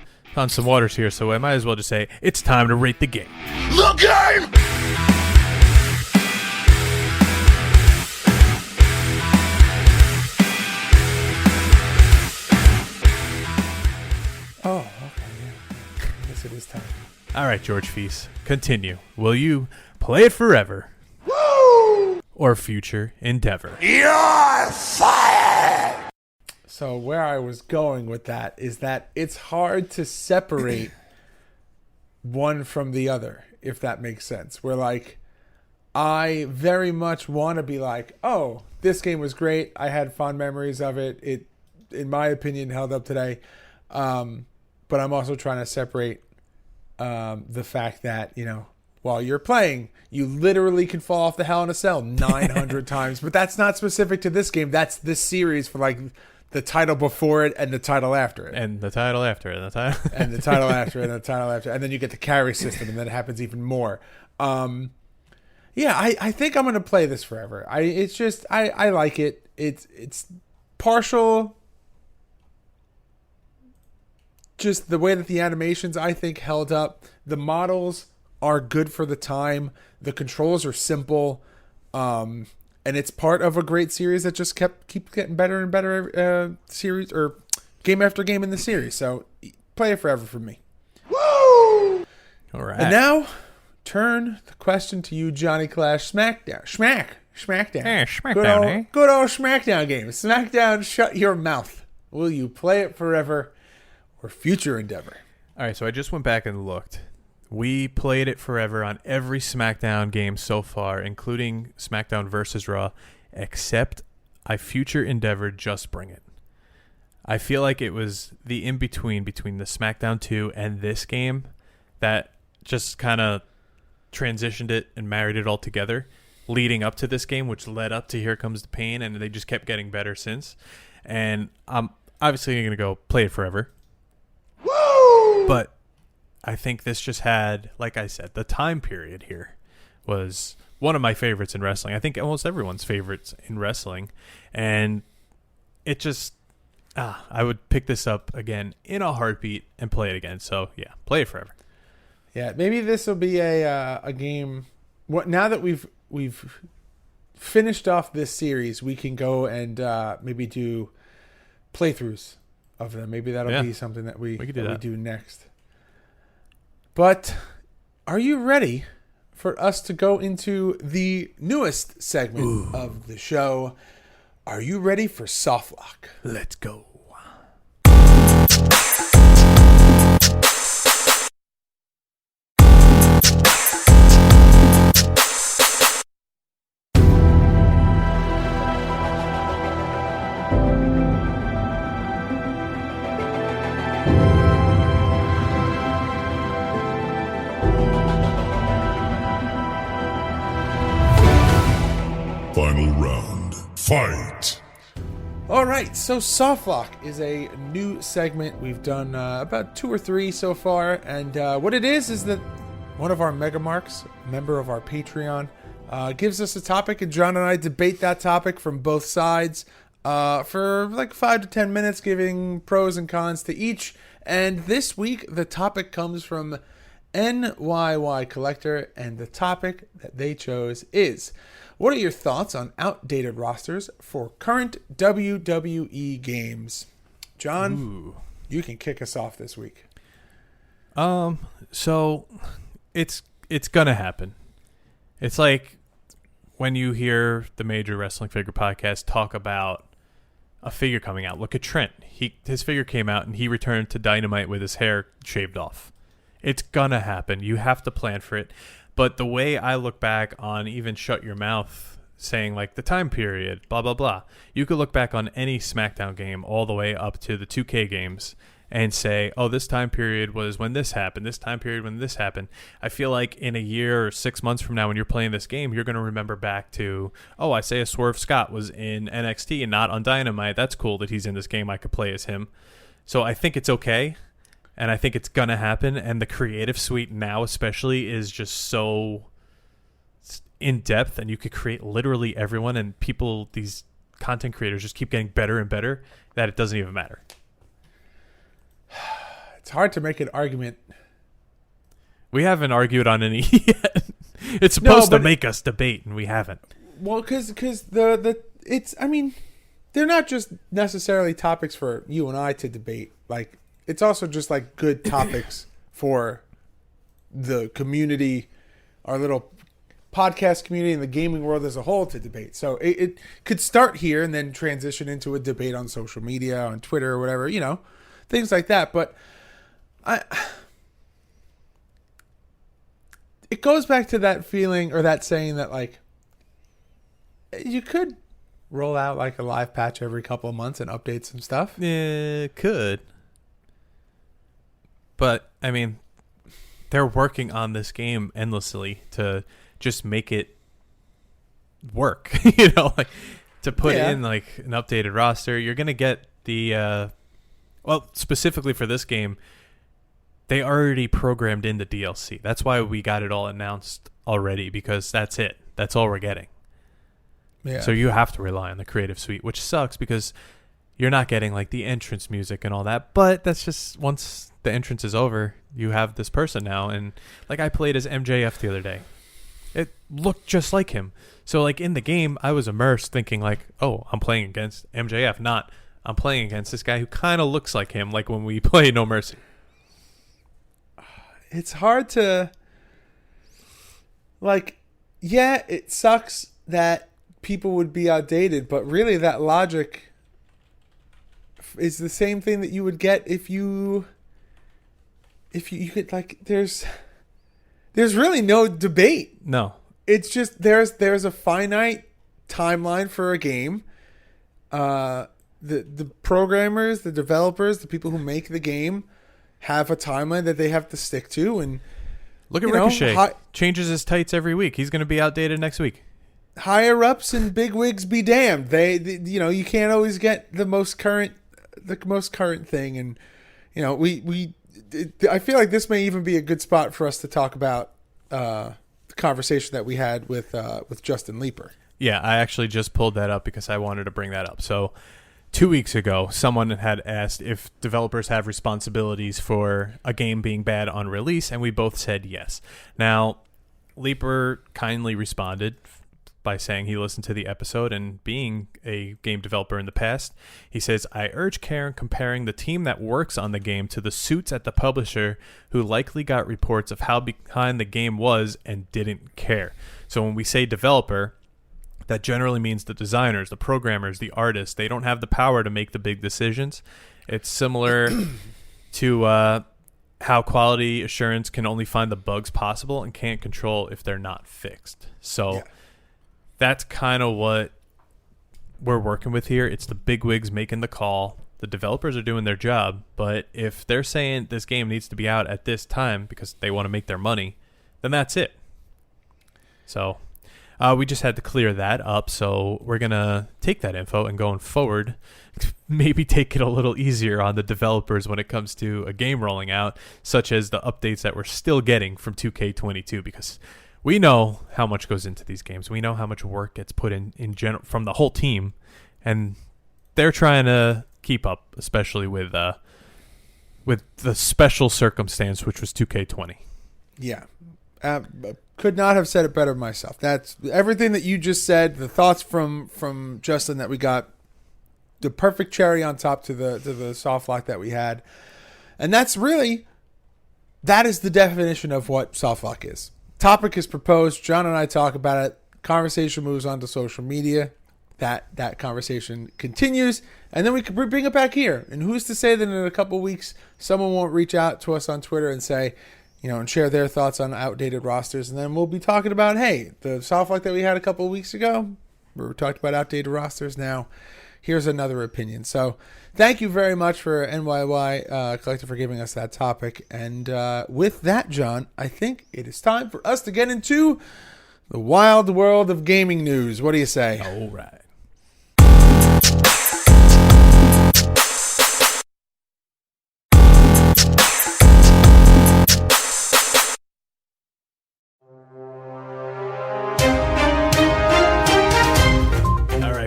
some waters here, so I might as well just say it's time to rate the game. The game! Oh, okay, yeah. I guess it is time. All right, George Feis, continue. Will you play it forever? Woo! Or future endeavor? You're fired! So where I was going with that is that it's hard to separate one from the other, if that makes sense. Where, like, I very much want to be like, oh, this game was great. I had fond memories of it. It, in my opinion, held up today. But I'm also trying to separate the fact that, you know, while you're playing, you literally can fall off the Hell in a Cell 900 times. But that's not specific to this game. That's this series for, like, the title before it and the title after it. And the title after it. And the title, and the title after it and the title after. And then you get the carry system, and then it happens even more. Yeah, I think I'm going to play this forever. I like it. It's partial. Just the way that the animations, I think, held up. The models are good for the time. The controls are simple. And it's part of a great series that just keeps getting better and better series or game after game in the series. So play it forever for me. Woo! all right. And now, turn the question to you, Johnny Clash. Smackdown. Smackdown. Hey, Smackdown, Good old Smackdown game. Smackdown, shut your mouth. Will you play it forever or future endeavor? All right, so I just went back and looked. We played it forever on every SmackDown game so far, including SmackDown versus Raw, except I future endeavored Just Bring It. I feel like it was the in-between between the SmackDown 2 and this game that just kind of transitioned it and married it all together, leading up to this game, which led up to Here Comes the Pain, and they just kept getting better since. And I'm obviously going to go play it forever. Woo! But I think this just had, like I said, the time period here was one of my favorites in wrestling. I think almost everyone's favorites in wrestling. And it just, I would pick this up again in a heartbeat and play it again. So, yeah, play it forever. Yeah, maybe this will be a game. What now that we've finished off this series, we can go and maybe do playthroughs of them. Maybe that'll be something that we do next. But are you ready for us to go into the newest segment of the show? Are you ready for Soft Lock? Let's go. Final round. Fight! All right, so Soft Lock is a new segment. We've done about 2 or 3 so far, and what it is that one of our Mega Marks, member of our Patreon, gives us a topic, and John and I debate that topic from both sides for like 5 to 10 minutes, giving pros and cons to each. And this week, the topic comes from NYY Collector, and the topic that they chose is: what are your thoughts on outdated rosters for current WWE games? John, you can kick us off this week. So it's gonna happen. It's like when you hear the major wrestling figure podcast talk about a figure coming out. Look at Trent. His figure came out and he returned to Dynamite with his hair shaved off. It's gonna happen. You have to plan for it. But the way I look back on even Shut Your Mouth saying like the time period, blah, blah, blah. You could look back on any SmackDown game all the way up to the 2K games and say, oh, this time period was when this happened, this time period when this happened. I feel like in a year or 6 months from now when you're playing this game, you're going to remember back to, oh, Isaiah Swerve Scott was in NXT and not on Dynamite. That's cool that he's in this game. I could play as him. So I think it's okay, and I think it's going to happen. And the creative suite now especially is just so in-depth, and you could create literally everyone, and people, these content creators just keep getting better and better that it doesn't even matter. It's hard to make an argument. We haven't argued on any yet. It's supposed to make us debate, and we haven't. Well, because it's, I mean, they're not just necessarily topics for you and I to debate. Like, it's also just like good topics for the community, our little podcast community, and the gaming world as a whole to debate. So it could start here and then transition into a debate on social media, on Twitter or whatever, you know, things like that. But it goes back to that feeling or that saying that, like, you could roll out like a live patch every couple of months and update some stuff. Yeah, could. But, I mean, they're working on this game endlessly to just make it work, you know, like to put in like an updated roster. You're going to get the, well, specifically for this game, they already programmed in the DLC. That's why we got it all announced already, because that's it. That's all we're getting. Yeah. So you have to rely on the creative suite, which sucks because you're not getting like the entrance music and all that. But that's just, once the entrance is over, you have this person now. And like I played as MJF the other day. It looked just like him. So like in the game, I was immersed thinking like, oh, I'm playing against MJF, not I'm playing against this guy who kind of looks like him, like when we play No Mercy. It's hard to, like, yeah, it sucks that people would be outdated, but really that logic is the same thing that you would get if you could, like, there's really no debate. No. It's just there's a finite timeline for a game. The programmers, the developers, the people who make the game have a timeline that they have to stick to. And look at Ricochet. Changes his tights every week. He's going to be outdated next week. Higher ups and big wigs be damned. They you know, you can't always get the most current thing. And you know, I feel like this may even be a good spot for us to talk about the conversation that we had with Justin Leeper. Yeah, I actually just pulled that up because I wanted to bring that up. So 2 weeks ago, someone had asked if developers have responsibilities for a game being bad on release, and we both said yes. Now, Leeper kindly responded by saying he listened to the episode, and being a game developer in the past, he says, I urge care in comparing the team that works on the game to the suits at the publisher who likely got reports of how behind the game was and didn't care. So when we say developer, that generally means the designers, the programmers, the artists. They don't have the power to make the big decisions. It's similar to how quality assurance can only find the bugs possible and can't control if they're not fixed. So that's kind of what we're working with here. It's the bigwigs making the call. The developers are doing their job, but if they're saying this game needs to be out at this time because they want to make their money, then that's it. So we just had to clear that up, so we're going to take that info and going forward, maybe take it a little easier on the developers when it comes to a game rolling out, such as the updates that we're still getting from 2K22, because we know how much goes into these games. We know how much work gets put in general from the whole team, and they're trying to keep up, especially with the special circumstance, which was 2K20. Yeah. Could not have said it better myself. That's everything that you just said. The thoughts from Justin that we got, the perfect cherry on top to the soft lock that we had, and that is the definition of what soft lock is. Topic is proposed. John and I talk about it. Conversation moves on to social media. That conversation continues, and then we can bring it back here. And who's to say that in a couple weeks someone won't reach out to us on Twitter and say, and share their thoughts on outdated rosters, and then we'll be talking about, hey, the soft luck that we had a couple of weeks ago, we talked about outdated rosters. Now, here's another opinion. So, thank you very much for NYY Collective for giving us that topic. And with that, John, I think it is time for us to get into the wild world of gaming news. What do you say? All right.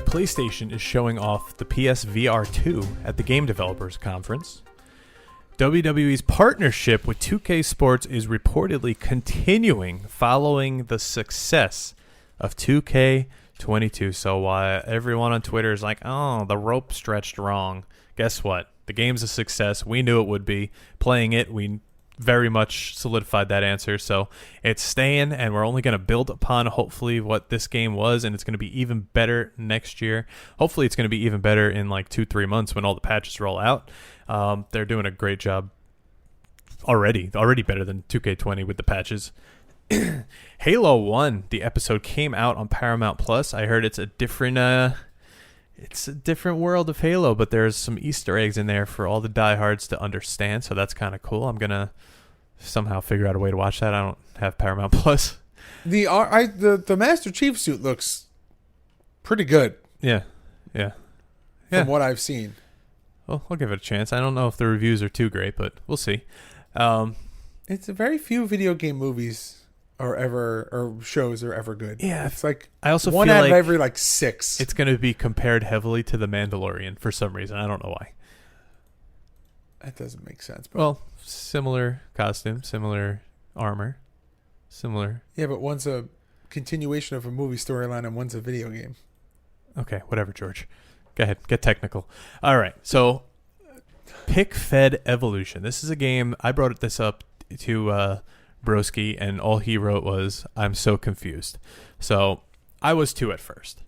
PlayStation is showing off the PSVR 2 at the Game Developers Conference. WWE's partnership with 2K Sports is reportedly continuing following the success of 2K22. So while everyone on Twitter is like, oh, the rope stretched wrong, guess what? The game's a success. We knew it would be. Playing it, we very much solidified that answer. So it's staying, and we're only going to build upon hopefully what this game was, and it's going to be even better next year. Hopefully it's going to be even better in like 2-3 months when all the patches roll out. They're doing a great job already better than 2K20 with the patches. Halo 1, the episode came out on Paramount Plus. I heard it's a different world of Halo, but there's some Easter eggs in there for all the diehards to understand, so that's kind of cool. I'm gonna somehow figure out a way to watch that. I don't have Paramount Plus. The Master Chief suit looks pretty good. Yeah. From what I've seen. Well, I'll give it a chance. I don't know if the reviews are too great, but we'll see. It's a very few video game movies or shows are ever good. Yeah, it's like I also one feel out like of every 6. It's going to be compared heavily to The Mandalorian for some reason. I don't know why. That doesn't make sense. But well, similar costume, similar armor, similar. Yeah, but one's a continuation of a movie storyline and one's a video game. Okay, whatever, George. Go ahead, get technical. All right, so Pick Fed Evolution. This is a game. I brought this up to Broski, and all he wrote was, I'm so confused. So I was too at first.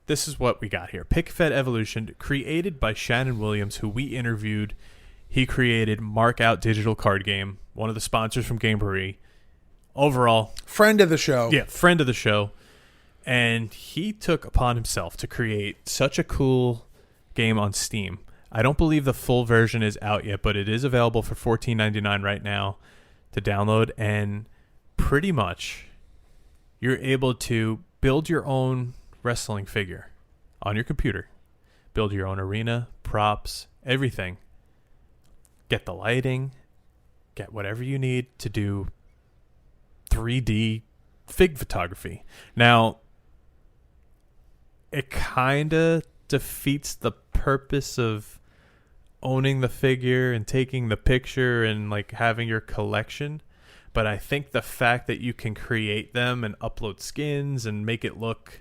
This is what we got here. Pick Fed Evolution, created by Shannon Williams, who we interviewed. He created Mark Out Digital Card Game, one of the sponsors from Gamebree. Overall, friend of the show. Yeah, friend of the show. And he took upon himself to create such a cool game on Steam. I don't believe the full version is out yet, but it is available for $14.99 right now to download, and pretty much you're able to build your own wrestling figure on your computer, build your own arena, props, everything, get the lighting, get whatever you need to do 3D fig photography. Now, it kind of defeats the purpose of owning the figure and taking the picture and like having your collection, but I think the fact that you can create them and upload skins and make it look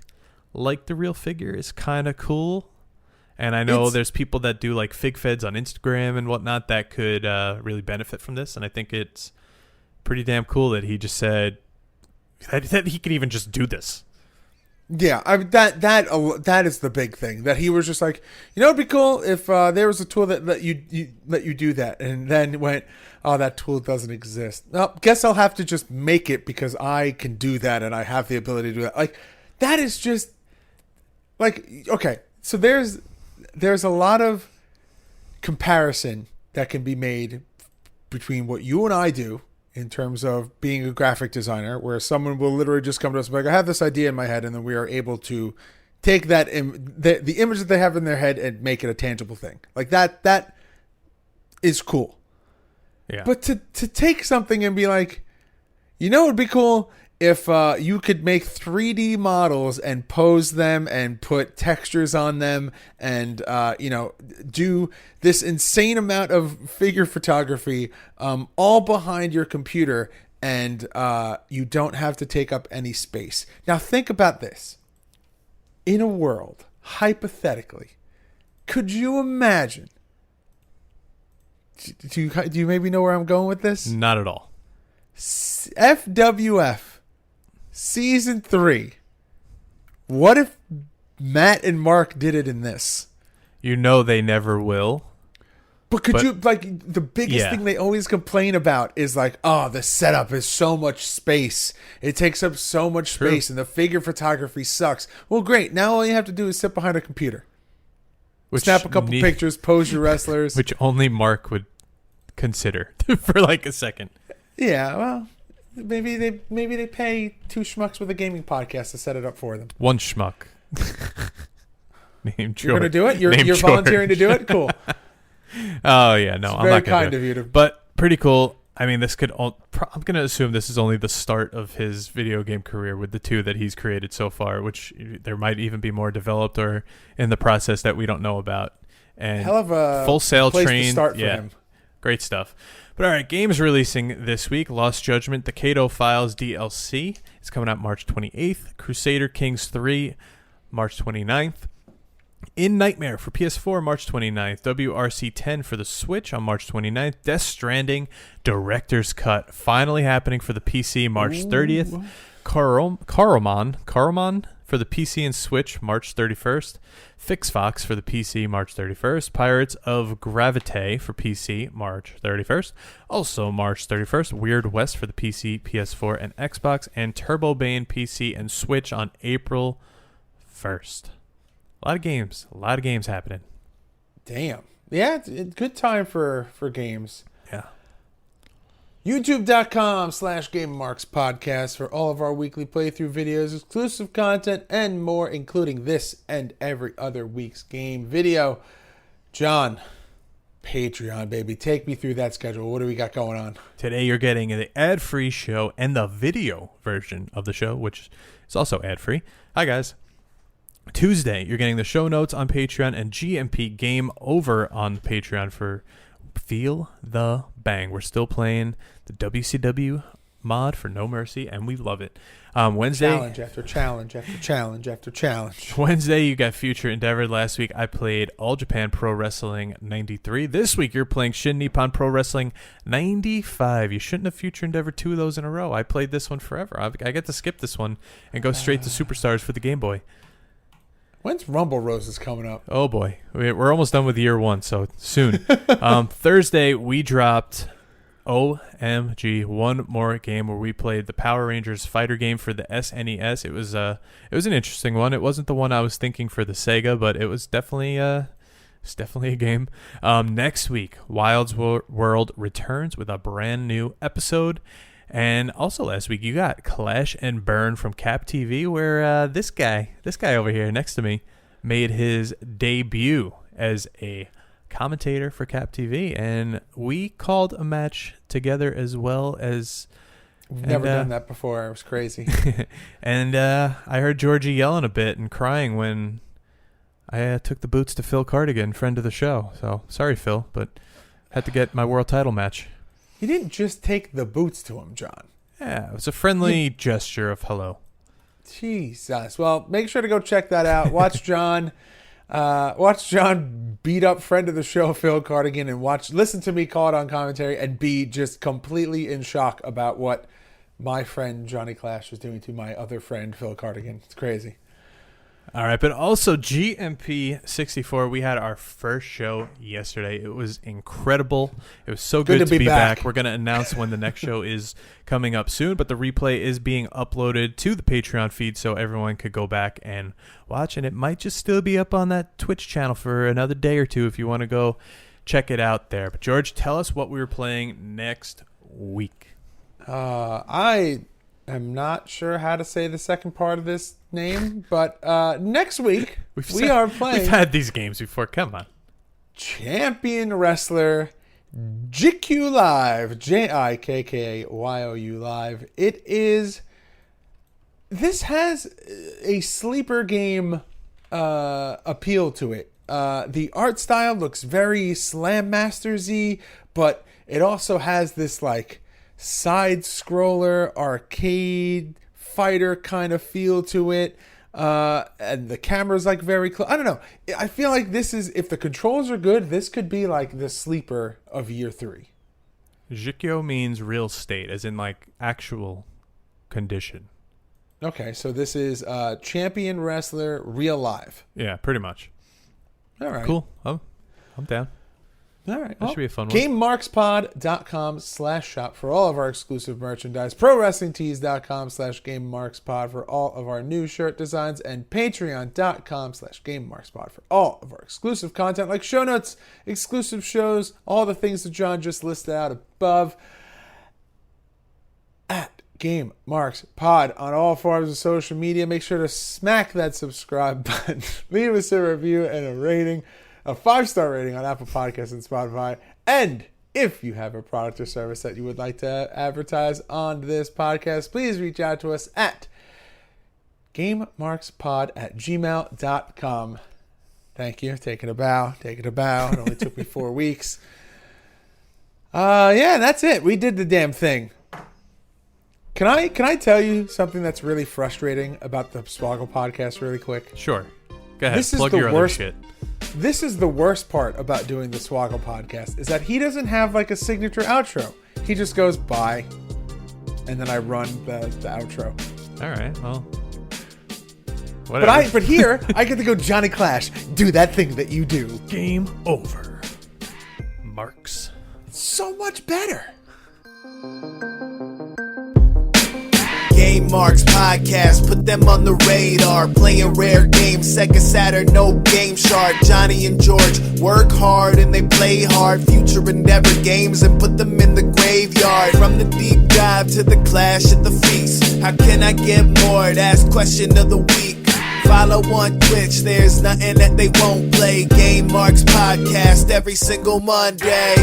like the real figure is kind of cool. And I know there's people that do like fig feds on Instagram and whatnot that could really benefit from this, and I think it's pretty damn cool that he just said that he could even just do this. Yeah, that is the big thing. That he was just like, it'd be cool if there was a tool that let you do that, and then went, oh, that tool doesn't exist. Well, guess I'll have to just make it because I can do that and I have the ability to do that. Like, that is just like, okay. So there's a lot of comparison that can be made between what you and I do in terms of being a graphic designer, where someone will literally just come to us and be like, I have this idea in my head, and then we are able to take that the image that they have in their head and make it a tangible thing. Like that is cool. Yeah. But to take something and be like, it would be cool if you could make 3D models and pose them and put textures on them and, do this insane amount of figure photography all behind your computer, and you don't have to take up any space. Now think about this. In a world, hypothetically, could you imagine? Do you maybe know where I'm going with this? Not at all. FWF Season 3. What if Matt and Mark did it in this? You know they never will. But you, like, the biggest thing they always complain about is, like, oh, the setup is so much space. It takes up so much space, and the figure photography sucks. Well, great. Now all you have to do is sit behind a computer. Snap a couple pictures, pose your wrestlers. Which only Mark would consider for, like, a second. Yeah, well, maybe they pay 2 schmucks with a gaming podcast to set it up for them. 1 schmuck. Named George. You're going to do it? You're volunteering to do it? Cool. Oh, yeah. No, I'm not going to. Very kind of you to. But pretty cool. I mean, this could. I'm going to assume this is only the start of his video game career with the 2 that he's created so far, which there might even be more developed or in the process that we don't know about. And hell of a Full Sail place Train. To start for him. Great stuff. But all right, games releasing this week. Lost Judgment, the Kato Files DLC is coming out March 28th. Crusader Kings 3, March 29th. In Nightmare for PS4, March 29th. WRC 10 for the Switch on March 29th. Death Stranding Director's Cut finally happening for the PC March 30th. Caramon for the PC and Switch March 31st. Fix Fox for the PC March 31st. Pirates of Gravite for PC March 31st. Also March 31st. Weird West for the PC, PS4, and Xbox. And Turbo Bane PC and Switch on April 1st. A lot of games happening. Damn. Yeah, it's a good time for games. Yeah. YouTube.com/GameMarksPodcast for all of our weekly playthrough videos, exclusive content, and more, including this and every other week's game video. John, Patreon, baby. Take me through that schedule. What do we got going on? Today you're getting the ad-free show and the video version of the show, which is also ad-free. Hi, guys. Tuesday, you're getting the show notes on Patreon and GMP Game Over on Patreon for Feel the Bang. We're still playing the WCW mod for No Mercy, and we love it. Wednesday, challenge after challenge after challenge after challenge. Wednesday, you got Future Endeavor. Last week, I played All Japan Pro Wrestling 93. This week, you're playing Shin Nippon Pro Wrestling 95. You shouldn't have Future Endeavor 2 of those in a row. I played this one forever. I get to skip this one and go straight to Superstars for the Game Boy. When's Rumble Roses coming up? Oh, boy. We're almost done with year 1, so soon. Thursday, we dropped OMG, one more game where we played the Power Rangers fighter game for the SNES. It was an interesting one. It wasn't the one I was thinking for the Sega, but it was definitely a game. Next week, Wild's World returns with a brand new episode. And also last week, you got Clash and Burn from Cap TV, where this guy over here next to me made his debut as a commentator for Cap TV, and we called a match together as well as... Never done that before. It was crazy. And I heard Georgie yelling a bit and crying when I took the boots to Phil Cardigan, friend of the show. So, sorry, Phil, but had to get my world title match. You didn't just take the boots to him, John. Yeah, it was a friendly gesture of hello. Jesus. Well, make sure to go check that out. Watch John beat up friend of the show, Phil Cardigan, and listen to me call it on commentary and be just completely in shock about what my friend Johnny Clash was doing to my other friend, Phil Cardigan. It's crazy. All right, but also GMP 64, we had our first show yesterday. It was incredible. It was so good to be back. We're going to announce when the next show is coming up soon, but the replay is being uploaded to the Patreon feed so everyone could go back and watch, and it might just still be up on that Twitch channel for another day or two if you want to go check it out there. But George, tell us what we were playing next week. I'm not sure how to say the second part of this name, but next week we are playing... We've had these games before. Come on. Champion Wrestler JIKKYO Live. JIKKYOU Live. This has a sleeper game appeal to it. The art style looks very Slam Masters-y, but it also has this like side scroller arcade fighter kind of feel to it, and the camera's like very close. I don't know, I feel like this is, if the controls are good, this could be like the sleeper of year 3. JIKKYO means real state, as in like actual condition. Okay, so this is Champion Wrestler Real Live. Yeah, pretty much. All right. Cool. I'm down. All right. That should be a fun one. GameMarksPod.com/shop for all of our exclusive merchandise. ProWrestlingTees.com/GameMarksPod for all of our new shirt designs. And Patreon.com/GameMarksPod for all of our exclusive content like show notes, exclusive shows, all the things that John just listed out above. At Game Marks Pod on all forms of social media. Make sure to smack that subscribe button. Leave us a review and a rating. A 5-star rating on Apple Podcasts and Spotify. And if you have a product or service that you would like to advertise on this podcast, please reach out to us at GameMarksPod@gmail.com. Thank you. Taking a bow. It only took me 4 weeks. Yeah, that's it. We did the damn thing. Can I tell you something that's really frustrating about the Swoggle podcast really quick? Sure. Go ahead. This is Plug the your other worst shit. This is the worst part about doing the Swoggle podcast is that he doesn't have like a signature outro. He just goes bye, and then I run the outro. All right. Well, whatever. But here I get to go Johnny Clash. Do that thing that you do. Game over. Marks. So much better. Game Marks Podcast, put them on the radar. Playing rare games, Sega Saturn, no Game Shark. Johnny and George work hard and they play hard. Future endeavor games and put them in the graveyard. From the deep dive to the clash at the feast. How can I get more? That's question of the week. Follow on Twitch, there's nothing that they won't play. Game Marks Podcast every single Monday.